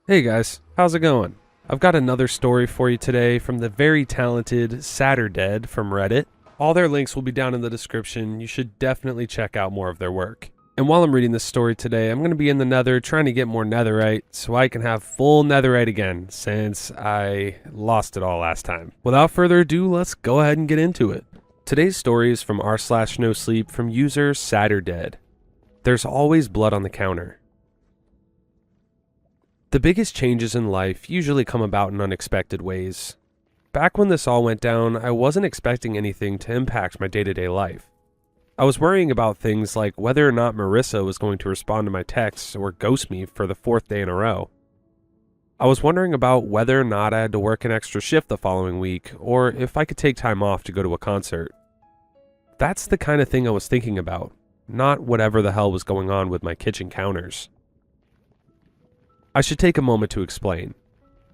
Hey guys, how's it going? I've got another story for you today from the very talented Saturdead from Reddit. All their links will be down in the description. You should definitely check out more of their work. And while I'm reading this story today, I'm going to be in the nether trying to get more netherite so I can have full netherite again, since I lost it all last time. Without further ado, let's go ahead and get into it. Today's story is from r/nosleep from user Saturdead. There's always blood on the counter. The biggest changes in life usually come about in unexpected ways. Back when this all went down, I wasn't expecting anything to impact my day-to-day life. I was worrying about things like whether or not Marissa was going to respond to my texts or ghost me for the 4th day in a row. I was wondering about whether or not I had to work an extra shift the following week, or if I could take time off to go to a concert. That's the kind of thing I was thinking about, not whatever the hell was going on with my kitchen counters. I should take a moment to explain.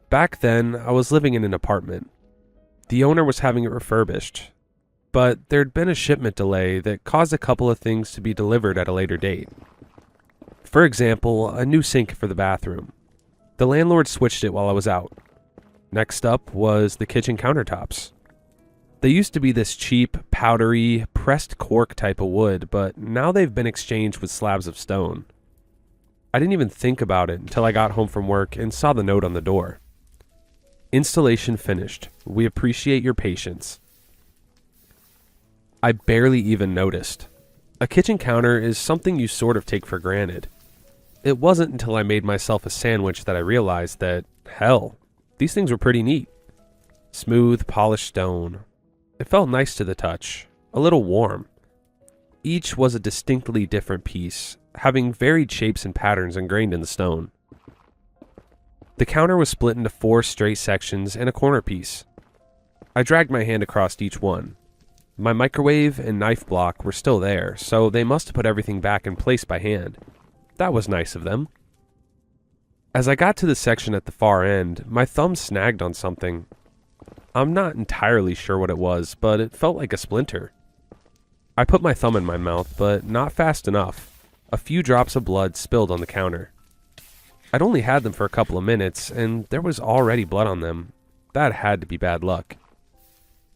Back then, I was living in an apartment. The owner was having it refurbished, but there'd been a shipment delay that caused a couple of things to be delivered at a later date. For example, a new sink for the bathroom. The landlord switched it while I was out. Next up was the kitchen countertops. They used to be this cheap, powdery, pressed cork type of wood, but now they've been exchanged with slabs of stone. I didn't even think about it until I got home from work and saw the note on the door. Installation finished. We appreciate your patience. I barely even noticed. A kitchen counter is something you sort of take for granted. It wasn't until I made myself a sandwich that I realized that, hell, these things were pretty neat. Smooth, polished stone. It felt nice to the touch, a little warm. Each was a distinctly different piece, having varied shapes and patterns ingrained in the stone. The counter was split into 4 straight sections and a corner piece. I dragged my hand across each one. My microwave and knife block were still there, so they must have put everything back in place by hand. That was nice of them. As I got to the section at the far end, my thumb snagged on something. I'm not entirely sure what it was, but it felt like a splinter. I put my thumb in my mouth, but not fast enough. A few drops of blood spilled on the counter. I'd only had them for a couple of minutes, and there was already blood on them. That had to be bad luck.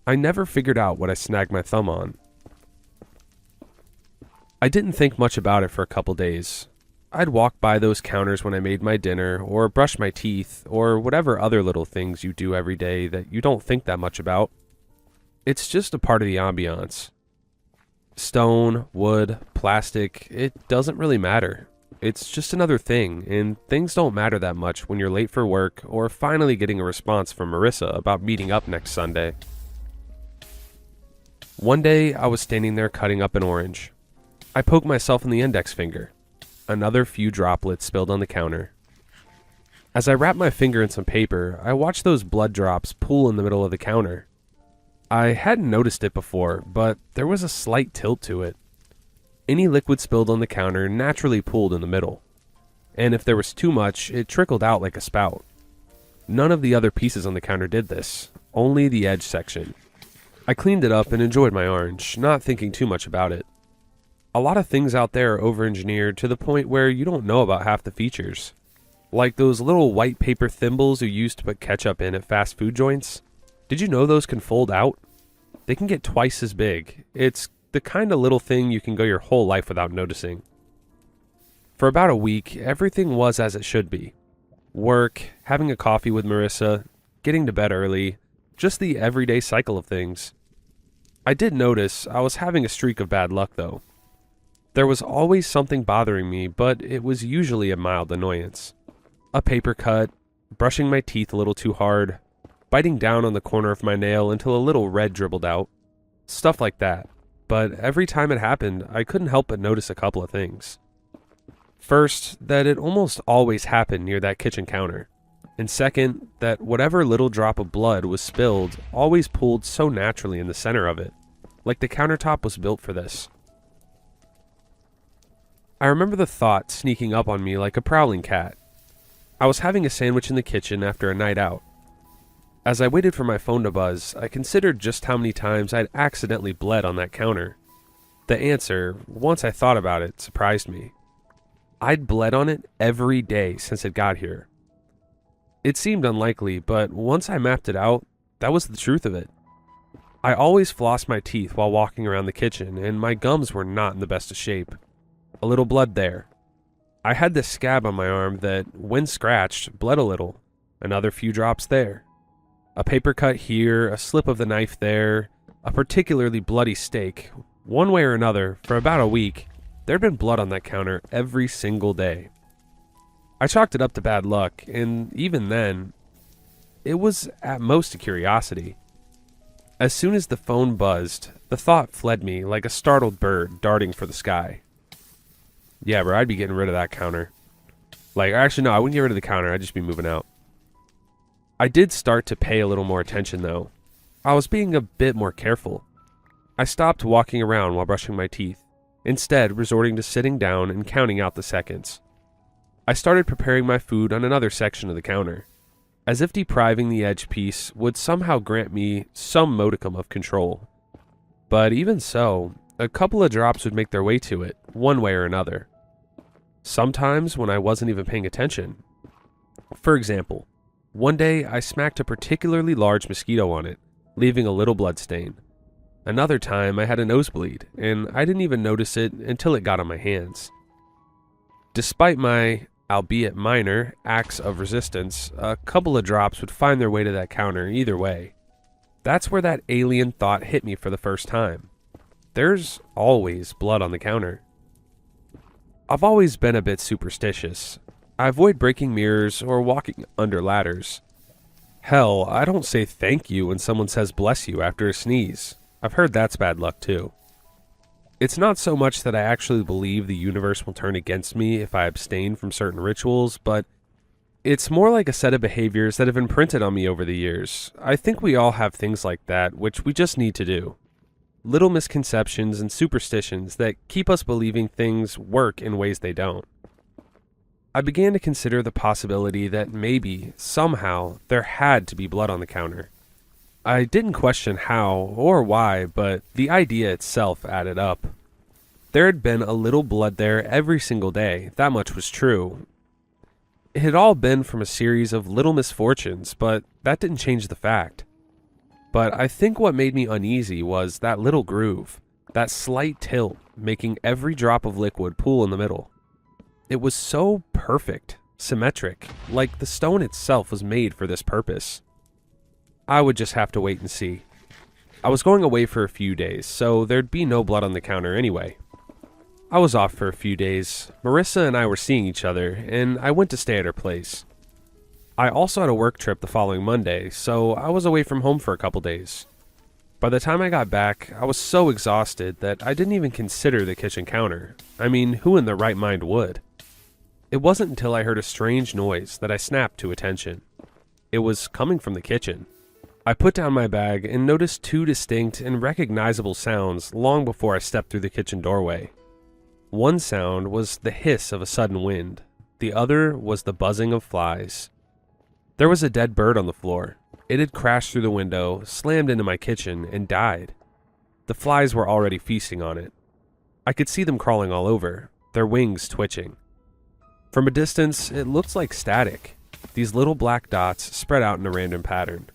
I never figured out what I snagged my thumb on. I didn't think much about it for a couple days. I'd walk by those counters when I made my dinner, or brush my teeth, or whatever other little things you do every day that you don't think that much about. It's just a part of the ambiance. Stone, wood, plastic, it doesn't really matter. It's just another thing, and things don't matter that much when you're late for work or finally getting a response from Marissa about meeting up next Sunday. One day, I was standing there cutting up an orange. I poked myself in the index finger. Another few droplets spilled on the counter. As I wrapped my finger in some paper, I watched those blood drops pool in the middle of the counter. I hadn't noticed it before, but there was a slight tilt to it. Any liquid spilled on the counter naturally pooled in the middle, and if there was too much, it trickled out like a spout. None of the other pieces on the counter did this, only the edge section. I cleaned it up and enjoyed my orange, not thinking too much about it. A lot of things out there are over-engineered to the point where you don't know about half the features. Like those little white paper thimbles you use to put ketchup in at fast food joints. Did you know those can fold out? They can get twice as big. It's the kind of little thing you can go your whole life without noticing. For about a week, everything was as it should be. Work, having a coffee with Marissa, getting to bed early, just the everyday cycle of things. I did notice I was having a streak of bad luck though. There was always something bothering me, but it was usually a mild annoyance. A paper cut, brushing my teeth a little too hard, biting down on the corner of my nail until a little red dribbled out. Stuff like that. But every time it happened, I couldn't help but notice a couple of things. First, that it almost always happened near that kitchen counter. And second, that whatever little drop of blood was spilled always pooled so naturally in the center of it, like the countertop was built for this. I remember the thought sneaking up on me like a prowling cat. I was having a sandwich in the kitchen after a night out. As I waited for my phone to buzz, I considered just how many times I'd accidentally bled on that counter. The answer, once I thought about it, surprised me. I'd bled on it every day since it got here. It seemed unlikely, but once I mapped it out, that was the truth of it. I always flossed my teeth while walking around the kitchen, and my gums were not in the best of shape. A little blood there. I had this scab on my arm that, when scratched, bled a little. Another few drops there. A paper cut here, a slip of the knife there, a particularly bloody steak. One way or another, for about a week, there'd been blood on that counter every single day. I chalked it up to bad luck, and even then, it was at most a curiosity. As soon as the phone buzzed, the thought fled me like a startled bird darting for the sky. Yeah, bro, I'd be getting rid of that counter. Actually, no, I wouldn't get rid of the counter. I'd just be moving out. I did start to pay a little more attention, though. I was being a bit more careful. I stopped walking around while brushing my teeth, instead resorting to sitting down and counting out the seconds. I started preparing my food on another section of the counter, as if depriving the edge piece would somehow grant me some modicum of control. But even so, a couple of drops would make their way to it, one way or another. Sometimes when I wasn't even paying attention. For example, one day I smacked a particularly large mosquito on it, leaving a little blood stain. Another time I had a nosebleed, and I didn't even notice it until it got on my hands. Despite my, albeit minor, acts of resistance, a couple of drops would find their way to that counter either way. That's where that alien thought hit me for the first time. There's always blood on the counter. I've always been a bit superstitious. I avoid breaking mirrors or walking under ladders. Hell, I don't say thank you when someone says bless you after a sneeze. I've heard that's bad luck too. It's not so much that I actually believe the universe will turn against me if I abstain from certain rituals, but it's more like a set of behaviors that have imprinted on me over the years. I think we all have things like that, which we just need to do. Little misconceptions and superstitions that keep us believing things work in ways they don't. I began to consider the possibility that maybe, somehow, there had to be blood on the counter. I didn't question how or why, but the idea itself added up. There had been a little blood there every single day, that much was true. It had all been from a series of little misfortunes, but that didn't change the fact. But I think what made me uneasy was that little groove, that slight tilt, making every drop of liquid pool in the middle. It was so perfect, symmetric, like the stone itself was made for this purpose. I would just have to wait and see. I was going away for a few days, so there'd be no blood on the counter anyway. I was off for a few days. Marissa and I were seeing each other, and I went to stay at her place. I also had a work trip the following Monday, so I was away from home for a couple days. By the time I got back, I was so exhausted that I didn't even consider the kitchen counter. I mean, who in their right mind would? It wasn't until I heard a strange noise that I snapped to attention. It was coming from the kitchen. I put down my bag and noticed two distinct and recognizable sounds long before I stepped through the kitchen doorway. One sound was the hiss of a sudden wind. The other was the buzzing of flies. There was a dead bird on the floor. It had crashed through the window, slammed into my kitchen, and died. The flies were already feasting on it. I could see them crawling all over, their wings twitching. From a distance, it looked like static, these little black dots spread out in a random pattern,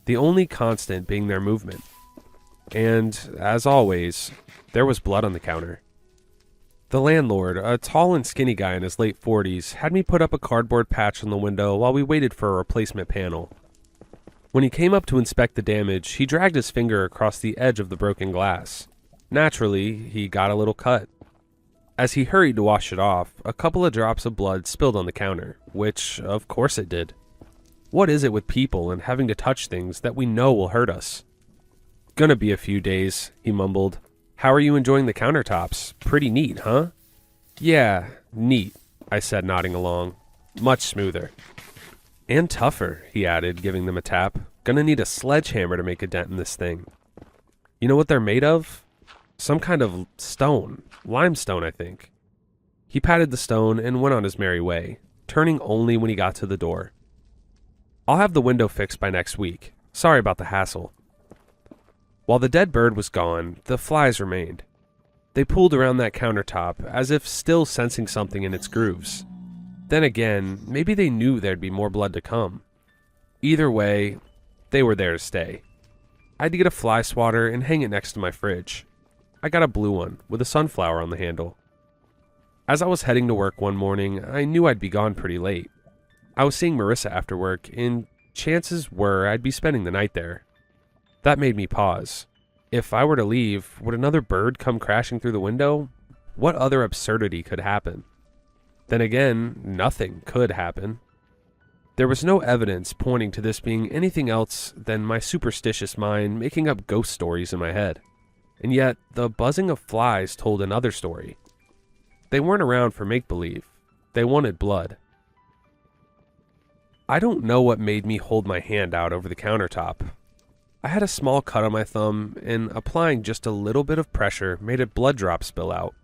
the only constant being their movement. And, as always, there was blood on the counter. The landlord, a tall and skinny guy in his late 40s, had me put up a cardboard patch on the window while we waited for a replacement panel. When he came up to inspect the damage, he dragged his finger across the edge of the broken glass. Naturally, he got a little cut. As he hurried to wash it off, a couple of drops of blood spilled on the counter, which, of course it did. What is it with people and having to touch things that we know will hurt us? "Gonna be a few days," he mumbled. "How are you enjoying the countertops? Pretty neat, huh?" "Yeah, neat," I said, nodding along. "Much smoother." "And tougher," he added, giving them a tap. "Gonna need a sledgehammer to make a dent in this thing." "You know what they're made of? Some kind of stone. Limestone, I think." He patted the stone and went on his merry way, turning only when he got to the door. "I'll have the window fixed by next week. Sorry about the hassle." While the dead bird was gone, the flies remained. They pooled around that countertop, as if still sensing something in its grooves. Then again, maybe they knew there'd be more blood to come. Either way, they were there to stay. I had to get a fly swatter and hang it next to my fridge. I got a blue one with a sunflower on the handle. As I was heading to work one morning, I knew I'd be gone pretty late. I was seeing Marissa after work, and chances were I'd be spending the night there. That made me pause. If I were to leave, would another bird come crashing through the window? What other absurdity could happen? Then again, nothing could happen. There was no evidence pointing to this being anything else than my superstitious mind making up ghost stories in my head. And yet, the buzzing of flies told another story. They weren't around for make-believe. They wanted blood. I don't know what made me hold my hand out over the countertop. I had a small cut on my thumb, and applying just a little bit of pressure made a blood drop spill out.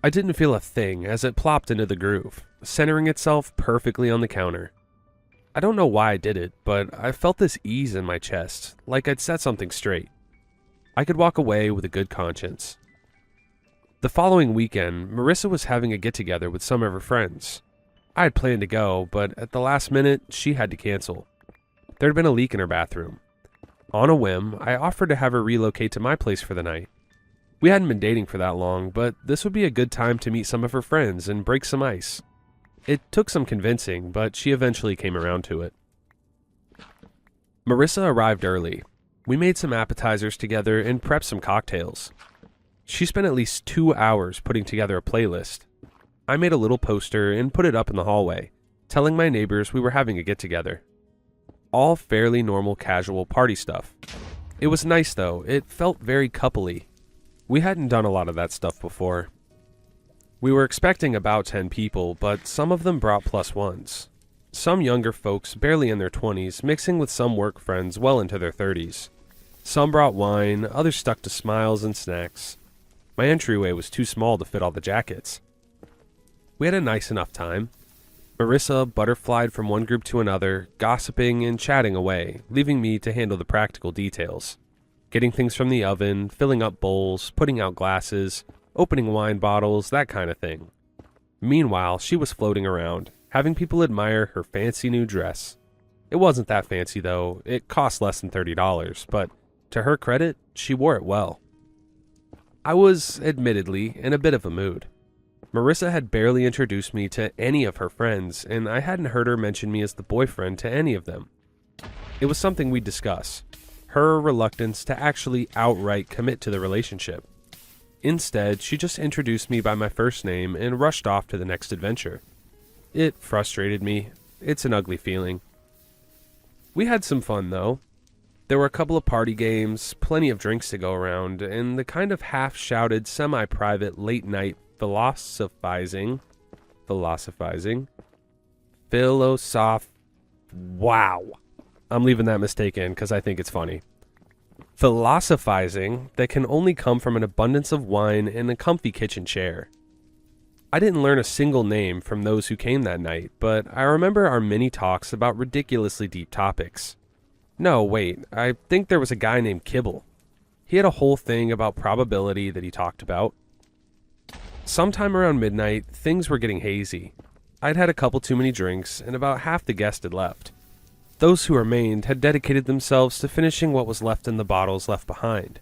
I didn't feel a thing as it plopped into the groove, centering itself perfectly on the counter. I don't know why I did it, but I felt this ease in my chest, like I'd set something straight. I could walk away with a good conscience. The following weekend, Marissa was having a get-together with some of her friends. I had planned to go, but at the last minute, she had to cancel. There had been a leak in her bathroom. On a whim, I offered to have her relocate to my place for the night. We hadn't been dating for that long, but this would be a good time to meet some of her friends and break some ice. It took some convincing, but she eventually came around to it. Marissa arrived early. We made some appetizers together and prepped some cocktails. She spent at least 2 hours putting together a playlist. I made a little poster and put it up in the hallway, telling my neighbors we were having a get-together. All fairly normal casual party stuff. It was nice though, it felt very coupley. We hadn't done a lot of that stuff before. We were expecting about 10 people, but some of them brought plus ones. Some younger folks barely in their 20s, mixing with some work friends well into their 30s. Some brought wine, others stuck to smiles and snacks. My entryway was too small to fit all the jackets. We had a nice enough time. Marissa butterflied from one group to another, gossiping and chatting away, leaving me to handle the practical details. Getting things from the oven, filling up bowls, putting out glasses, opening wine bottles, that kind of thing. Meanwhile, she was floating around, having people admire her fancy new dress. It wasn't that fancy though, it cost less than $30, but to her credit, she wore it well. I was, admittedly, in a bit of a mood. Marissa had barely introduced me to any of her friends, and I hadn't heard her mention me as the boyfriend to any of them. It was something we'd discuss, her reluctance to actually outright commit to the relationship. Instead, she just introduced me by my first name and rushed off to the next adventure. It frustrated me. It's an ugly feeling. We had some fun, though. There were a couple of party games, plenty of drinks to go around, and the kind of half-shouted, semi-private, late-night philosophizing. Wow. I'm leaving that mistake in because I think it's funny. Philosophizing that can only come from an abundance of wine and a comfy kitchen chair. I didn't learn a single name from those who came that night, but I remember our many talks about ridiculously deep topics. No, wait, I think there was a guy named Kibble. He had a whole thing about probability that he talked about. Sometime around midnight, things were getting hazy. I'd had a couple too many drinks, and about half the guests had left. Those who remained had dedicated themselves to finishing what was left in the bottles left behind.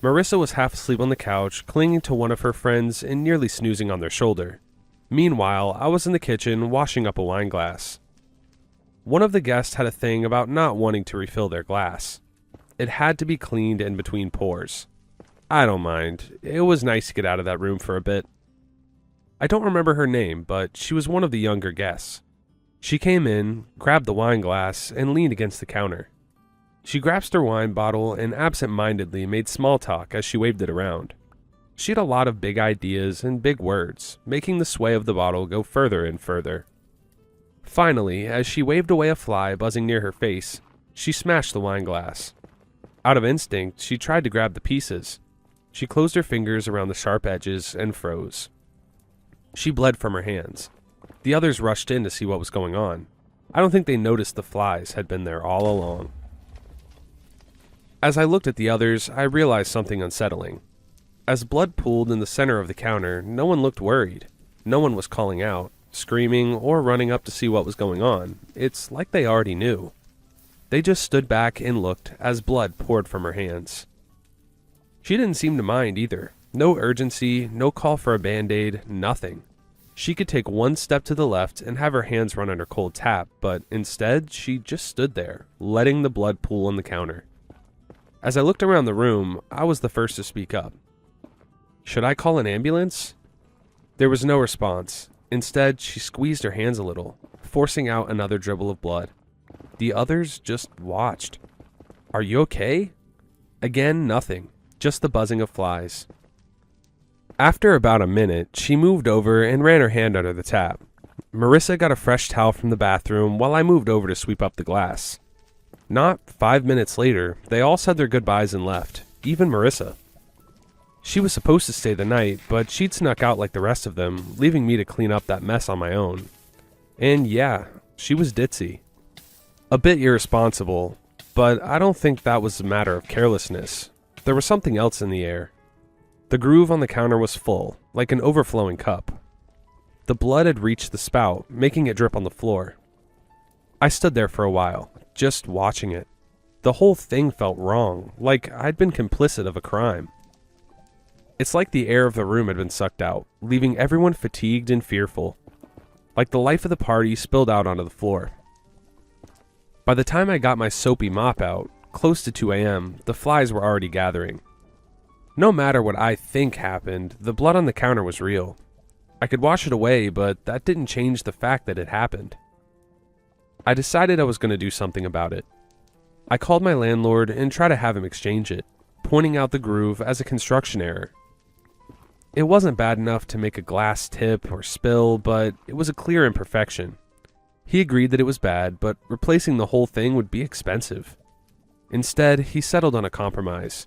Marissa was half asleep on the couch, clinging to one of her friends and nearly snoozing on their shoulder. Meanwhile, I was in the kitchen washing up a wine glass. One of the guests had a thing about not wanting to refill their glass. It had to be cleaned in between pours. I don't mind. It was nice to get out of that room for a bit. I don't remember her name, but she was one of the younger guests. She came in, grabbed the wine glass, and leaned against the counter. She grasped her wine bottle and absent-mindedly made small talk as she waved it around. She had a lot of big ideas and big words, making the sway of the bottle go further and further. Finally, as she waved away a fly buzzing near her face, she smashed the wine glass. Out of instinct, she tried to grab the pieces. She closed her fingers around the sharp edges and froze. She bled from her hands. The others rushed in to see what was going on. I don't think they noticed the flies had been there all along. As I looked at the others, I realized something unsettling. As blood pooled in the center of the counter, no one looked worried. No one was calling out. screaming, or running up to see what was going on. It's like they already knew. They just stood back and looked as blood poured from her hands. She didn't seem to mind either. No urgency, no call for a band-aid, nothing. She could take one step to the left and have her hands run under cold tap, but instead, she just stood there, letting the blood pool on the counter. As I looked around the room, I was the first to speak up. "Should I call an ambulance?" There was no response. Instead, she squeezed her hands a little, forcing out another dribble of blood. The others just watched. "Are you okay?" Again, nothing, just the buzzing of flies. After about a minute, she moved over and ran her hand under the tap. Marissa got a fresh towel from the bathroom while I moved over to sweep up the glass. Not 5 minutes later, they all said their goodbyes and left, even Marissa. She was supposed to stay the night, but she'd snuck out like the rest of them, leaving me to clean up that mess on my own. And yeah, she was ditzy. A bit irresponsible, but I don't think that was a matter of carelessness. There was something else in the air. The groove on the counter was full, like an overflowing cup. The blood had reached the spout, making it drip on the floor. I stood there for a while, just watching it. The whole thing felt wrong, like I'd been complicit of a crime. It's like the air of the room had been sucked out, leaving everyone fatigued and fearful. Like the life of the party spilled out onto the floor. By the time I got my soapy mop out, close to 2 a.m., the flies were already gathering. No matter what I think happened, the blood on the counter was real. I could wash it away, but that didn't change the fact that it happened. I decided I was going to do something about it. I called my landlord and tried to have him exchange it, pointing out the groove as a construction error. It wasn't bad enough to make a glass tip or spill, but it was a clear imperfection. He agreed that it was bad, but replacing the whole thing would be expensive. Instead, he settled on a compromise.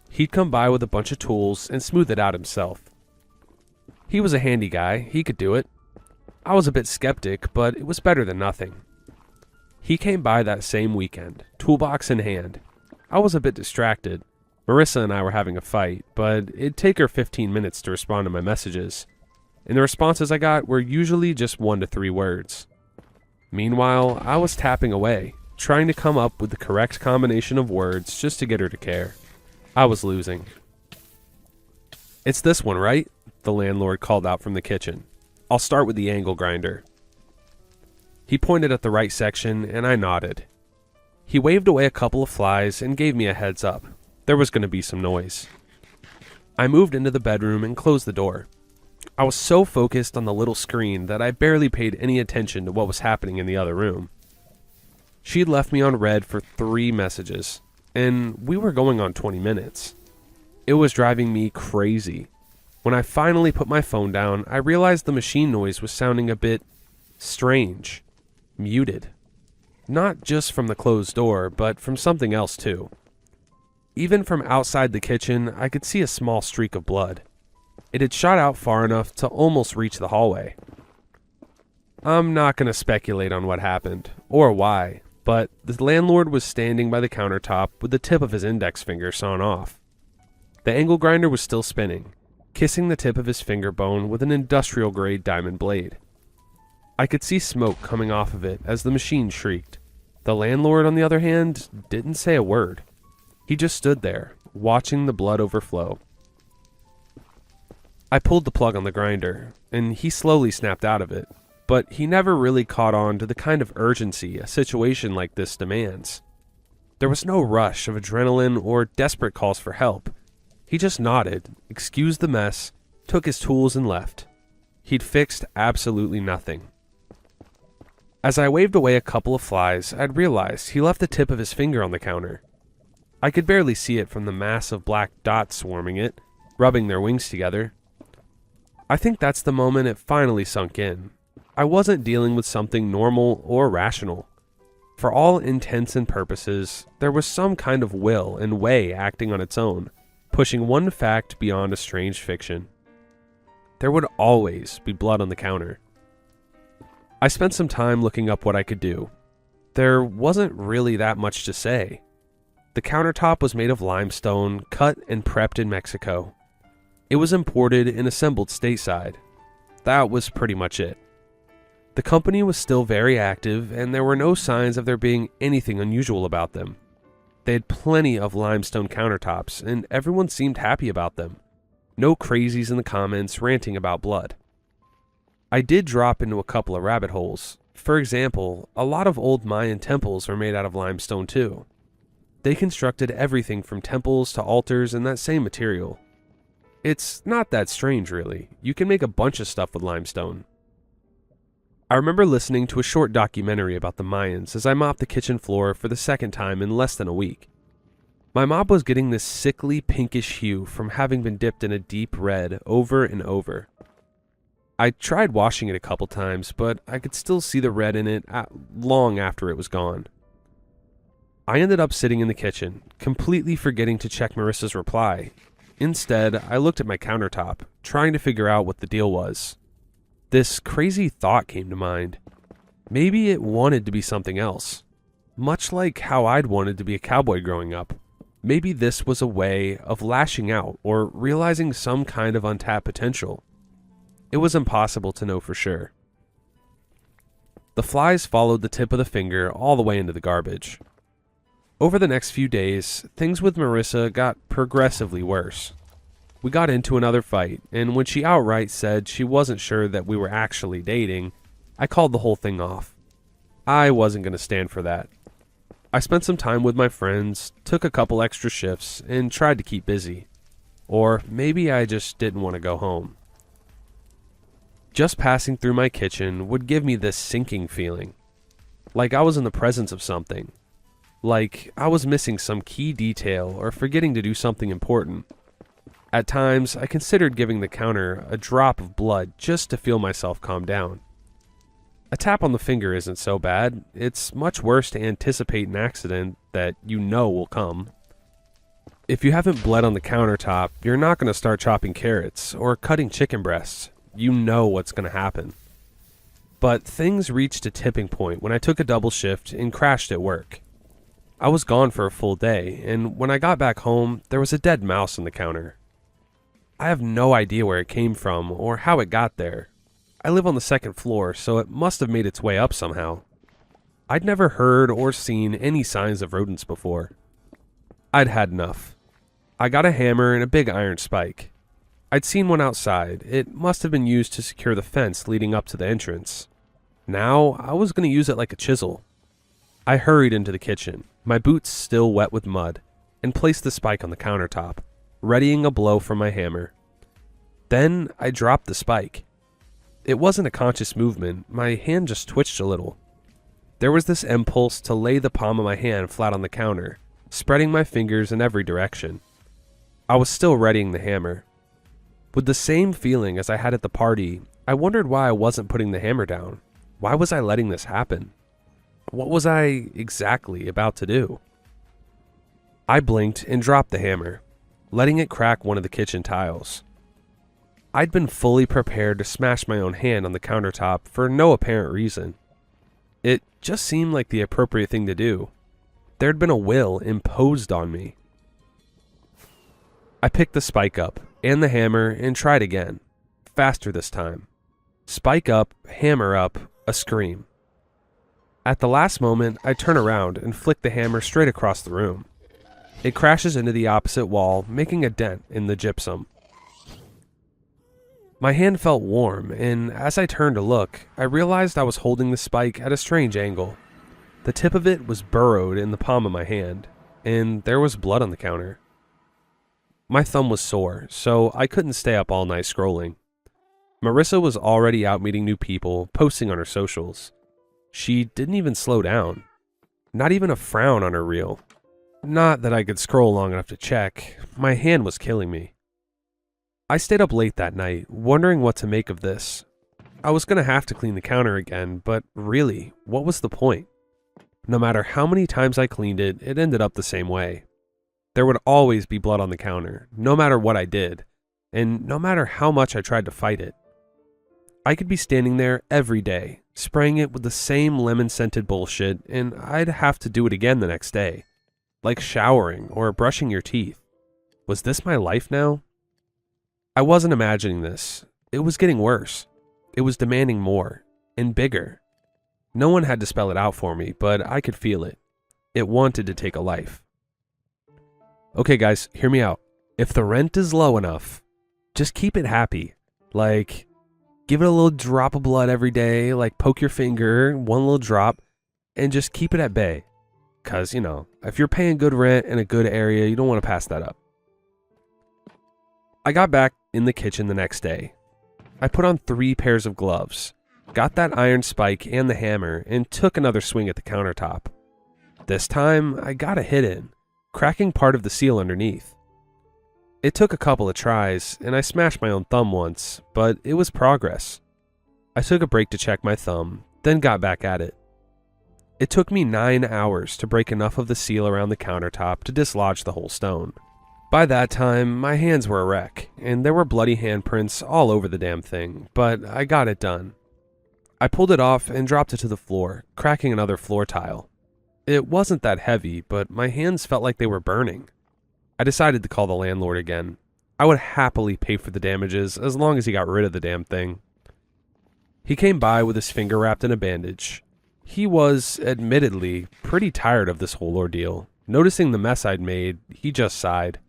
He'd come by with a bunch of tools and smooth it out himself. He was a handy guy, he could do it. I was a bit skeptic, but it was better than nothing. He came by that same weekend, toolbox in hand. I was a bit distracted. Marissa and I were having a fight, but it'd take her 15 minutes to respond to my messages, and the responses I got were usually just 1 to 3 words. Meanwhile, I was tapping away, trying to come up with the correct combination of words just to get her to care. I was losing. "It's this one, right?" the landlord called out from the kitchen. "I'll start with the angle grinder." He pointed at the right section, and I nodded. He waved away a couple of flies and gave me a heads up. There was going to be some noise. I moved into the bedroom and closed the door. I was so focused on the little screen that I barely paid any attention to what was happening in the other room. She'd left me on read for 3 messages, and we were going on 20 minutes. It was driving me crazy. When I finally put my phone down, I realized the machine noise was sounding a bit strange, muted. Not just from the closed door, but from something else too. Even from outside the kitchen, I could see a small streak of blood. It had shot out far enough to almost reach the hallway. I'm not going to speculate on what happened, or why, but the landlord was standing by the countertop with the tip of his index finger sawn off. The angle grinder was still spinning, kissing the tip of his finger bone with an industrial-grade diamond blade. I could see smoke coming off of it as the machine shrieked. The landlord, on the other hand, didn't say a word. He just stood there, watching the blood overflow. I pulled the plug on the grinder, and he slowly snapped out of it, but he never really caught on to the kind of urgency a situation like this demands. There was no rush of adrenaline or desperate calls for help. He just nodded, excused the mess, took his tools and left. He'd fixed absolutely nothing. As I waved away a couple of flies, I'd realized he left the tip of his finger on the counter. I could barely see it from the mass of black dots swarming it, rubbing their wings together. I think that's the moment it finally sunk in. I wasn't dealing with something normal or rational. For all intents and purposes, there was some kind of will and way acting on its own, pushing one fact beyond a strange fiction. There would always be blood on the counter. I spent some time looking up what I could do. There wasn't really that much to say. The countertop was made of limestone, cut and prepped in Mexico. It was imported and assembled stateside. That was pretty much it. The company was still very active, and there were no signs of there being anything unusual about them. They had plenty of limestone countertops, and everyone seemed happy about them. No crazies in the comments ranting about blood. I did drop into a couple of rabbit holes. For example, a lot of old Mayan temples were made out of limestone too. They constructed everything from temples to altars in that same material. It's not that strange, really. You can make a bunch of stuff with limestone. I remember listening to a short documentary about the Mayans as I mopped the kitchen floor for the second time in less than a week. My mop was getting this sickly pinkish hue from having been dipped in a deep red over and over. I tried washing it a couple times, but I could still see the red in it long after it was gone. I ended up sitting in the kitchen, completely forgetting to check Marissa's reply. Instead, I looked at my countertop, trying to figure out what the deal was. This crazy thought came to mind. Maybe it wanted to be something else. Much like how I'd wanted to be a cowboy growing up. Maybe this was a way of lashing out or realizing some kind of untapped potential. It was impossible to know for sure. The flies followed the tip of the finger all the way into the garbage. Over the next few days, things with Marissa got progressively worse. We got into another fight, and when she outright said she wasn't sure that we were actually dating, I called the whole thing off. I wasn't going to stand for that. I spent some time with my friends, took a couple extra shifts, and tried to keep busy. Or maybe I just didn't want to go home. Just passing through my kitchen would give me this sinking feeling. Like I was in the presence of something. Like I was missing some key detail or forgetting to do something important. At times, I considered giving the counter a drop of blood just to feel myself calm down. A tap on the finger isn't so bad. It's much worse to anticipate an accident that you know will come. If you haven't bled on the countertop, you're not going to start chopping carrots or cutting chicken breasts. You know what's going to happen. But things reached a tipping point when I took a double shift and crashed at work. I was gone for a full day, and when I got back home, there was a dead mouse on the counter. I have no idea where it came from or how it got there. I live on the second floor, so it must have made its way up somehow. I'd never heard or seen any signs of rodents before. I'd had enough. I got a hammer and a big iron spike. I'd seen one outside. It must have been used to secure the fence leading up to the entrance. Now, I was going to use it like a chisel. I hurried into the kitchen, my boots still wet with mud, and placed the spike on the countertop, readying a blow from my hammer. Then I dropped the spike. It wasn't a conscious movement, my hand just twitched a little. There was this impulse to lay the palm of my hand flat on the counter, spreading my fingers in every direction. I was still readying the hammer. With the same feeling as I had at the party, I wondered why I wasn't putting the hammer down. Why was I letting this happen? What was I exactly about to do? I blinked and dropped the hammer, letting it crack one of the kitchen tiles. I'd been fully prepared to smash my own hand on the countertop for no apparent reason. It just seemed like the appropriate thing to do. There'd been a will imposed on me. I picked the spike up and the hammer and tried again, faster this time. Spike up, hammer up, a scream. At the last moment, I turn around and flick the hammer straight across the room. It crashes into the opposite wall, making a dent in the gypsum. My hand felt warm, and as I turned to look, I realized I was holding the spike at a strange angle. The tip of it was burrowed in the palm of my hand, and there was blood on the counter. My thumb was sore, so I couldn't stay up all night scrolling. Marissa was already out meeting new people, posting on her socials. She didn't even slow down. Not even a frown on her reel. Not that I could scroll long enough to check. My hand was killing me. I stayed up late that night, wondering what to make of this. I was going to have to clean the counter again, but really, what was the point? No matter how many times I cleaned it, it ended up the same way. There would always be blood on the counter, no matter what I did, and no matter how much I tried to fight it. I could be standing there every day, spraying it with the same lemon-scented bullshit, and I'd have to do it again the next day. Like showering or brushing your teeth. Was this my life now? I wasn't imagining this. It was getting worse. It was demanding more. and bigger. No one had to spell it out for me, but I could feel it. It wanted to take a life. Okay guys, hear me out. If the rent is low enough, just keep it happy. Like, give it a little drop of blood every day, like poke your finger, one little drop, and just keep it at bay. Cause, if you're paying good rent in a good area, you don't want to pass that up. I got back in the kitchen the next day. I put on 3 pairs of gloves, got that iron spike and the hammer, and took another swing at the countertop. This time, I got a hit in, cracking part of the seal underneath. It took a couple of tries, and I smashed my own thumb once, but it was progress. I took a break to check my thumb, then got back at it. It took me 9 hours to break enough of the seal around the countertop to dislodge the whole stone. By that time, my hands were a wreck, and there were bloody handprints all over the damn thing, but I got it done. I pulled it off and dropped it to the floor, cracking another floor tile. It wasn't that heavy, but my hands felt like they were burning. I decided to call the landlord again. I would happily pay for the damages as long as he got rid of the damn thing. He came by with his finger wrapped in a bandage. He was, admittedly, pretty tired of this whole ordeal. Noticing the mess I'd made, he just sighed.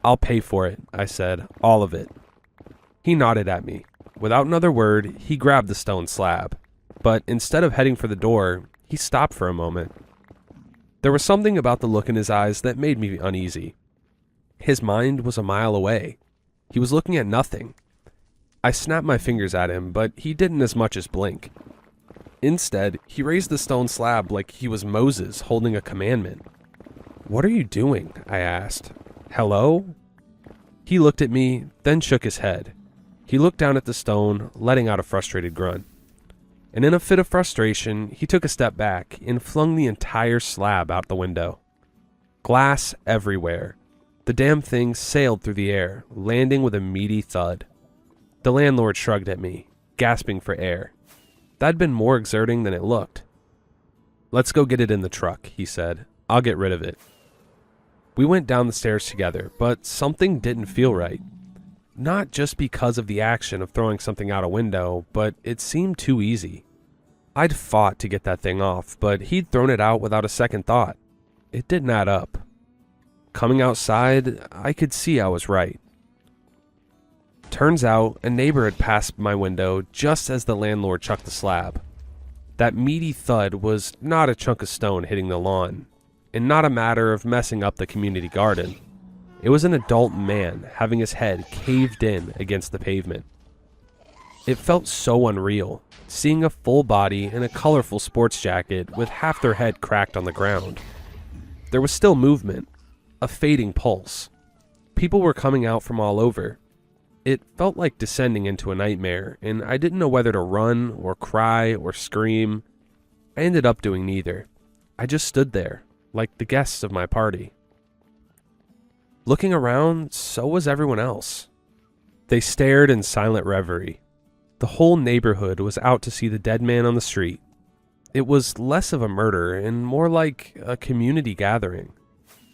"I'll pay for it," I said, "all of it." He nodded at me. Without another word, he grabbed the stone slab. But instead of heading for the door, he stopped for a moment. There was something about the look in his eyes that made me uneasy. His mind was a mile away. He was looking at nothing. I snapped my fingers at him, but he didn't as much as blink. Instead, he raised the stone slab like he was Moses holding a commandment. "What are you doing?" I asked. "Hello?" He looked at me, then shook his head. He looked down at the stone, letting out a frustrated grunt. And in a fit of frustration, he took a step back and flung the entire slab out the window. Glass everywhere. The damn thing sailed through the air, landing with a meaty thud. The landlord shrugged at me, gasping for air. That'd been more exerting than it looked. "Let's go get it in the truck," he said. "I'll get rid of it." We went down the stairs together, but something didn't feel right. Not just because of the action of throwing something out a window, but it seemed too easy. I'd fought to get that thing off, but he'd thrown it out without a second thought. It didn't add up. Coming outside, I could see I was right. Turns out, a neighbor had passed my window just as the landlord chucked the slab. That meaty thud was not a chunk of stone hitting the lawn, and not a matter of messing up the community garden. It was an adult man having his head caved in against the pavement. It felt so unreal, seeing a full body in a colorful sports jacket with half their head cracked on the ground. There was still movement, a fading pulse. People were coming out from all over. It felt like descending into a nightmare, and I didn't know whether to run or cry or scream. I ended up doing neither. I just stood there, like the guests of my party. Looking around, so was everyone else. They stared in silent reverie. The whole neighborhood was out to see the dead man on the street. It was less of a murder and more like a community gathering.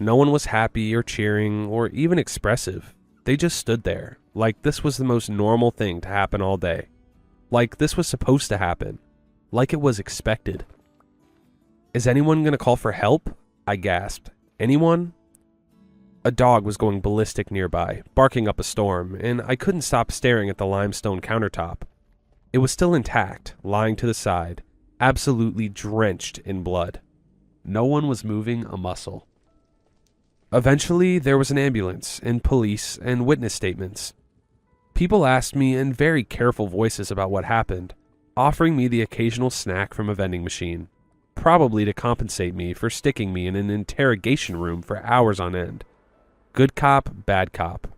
No one was happy or cheering or even expressive. They just stood there, like this was the most normal thing to happen all day. Like this was supposed to happen. Like it was expected. "Is anyone gonna call for help?" I gasped. "Anyone?" A dog was going ballistic nearby, barking up a storm, and I couldn't stop staring at the limestone countertop. It was still intact, lying to the side, absolutely drenched in blood. No one was moving a muscle. Eventually, there was an ambulance, and police, and witness statements. People asked me in very careful voices about what happened, offering me the occasional snack from a vending machine, probably to compensate me for sticking me in an interrogation room for hours on end. Good cop, bad cop.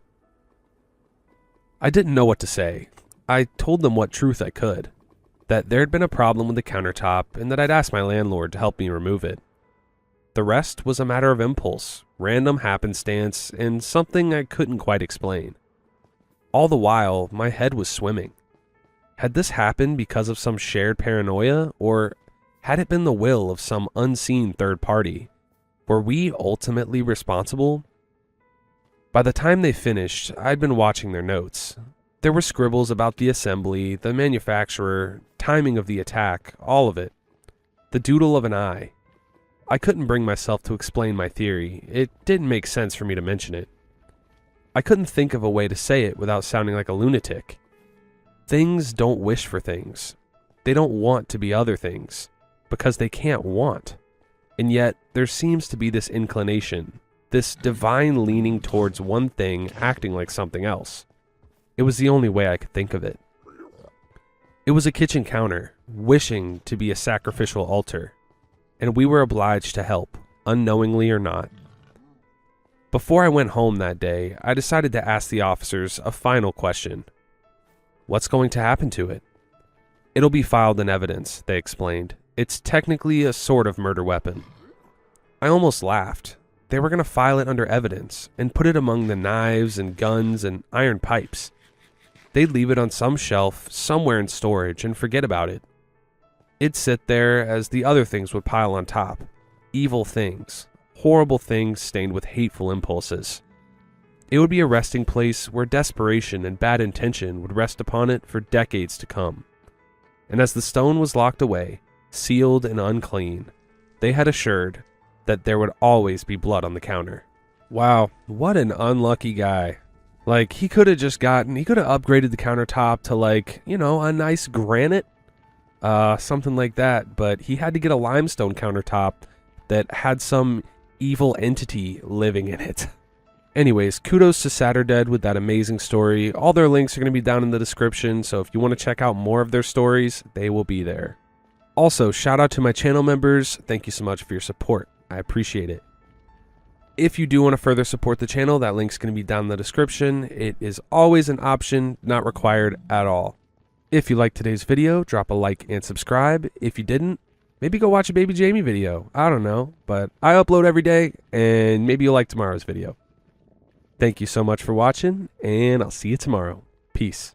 I didn't know what to say. I told them what truth I could, that there'd been a problem with the countertop and that I'd asked my landlord to help me remove it. The rest was a matter of impulse, random happenstance, and something I couldn't quite explain. All the while, my head was swimming. Had this happened because of some shared paranoia, or had it been the will of some unseen third party? Were we ultimately responsible? By the time they finished, I'd been watching their notes. There were scribbles about the assembly, the manufacturer, timing of the attack, all of it. The doodle of an eye. I couldn't bring myself to explain my theory. It didn't make sense for me to mention it. I couldn't think of a way to say it without sounding like a lunatic. Things don't wish for things. They don't want to be other things, because they can't want. And yet, there seems to be this inclination, this divine leaning towards one thing acting like something else. It was the only way I could think of it. It was a kitchen counter, wishing to be a sacrificial altar, and we were obliged to help, unknowingly or not. Before I went home that day, I decided to ask the officers a final question. What's going to happen to it? It'll be filed in evidence, they explained. It's technically a sort of murder weapon. I almost laughed. They were going to file it under evidence and put it among the knives and guns and iron pipes. They'd leave it on some shelf somewhere in storage and forget about it. It'd sit there as the other things would pile on top. Evil things. Horrible things stained with hateful impulses. It would be a resting place where desperation and bad intention would rest upon it for decades to come. And as the stone was locked away, sealed and unclean, they had assured that there would always be blood on the counter. Wow, what an unlucky guy. Like, he could have upgraded the countertop to a nice granite, something like that, but he had to get a limestone countertop that had some evil entity living in it. Anyways, kudos to Saturdead with that amazing story. All their links are going to be down in the description, so if you want to check out more of their stories, they will be there. Also, shout out to my channel members. Thank you so much for your support. I appreciate it. If you do want to further support the channel, that link's going to be down in the description. It is always an option, not required at all. If you liked today's video, drop a like and subscribe. If you didn't, maybe go watch a Baby Jamie video. I don't know, but I upload every day, and maybe you'll like tomorrow's video. Thank you so much for watching, and I'll see you tomorrow. Peace.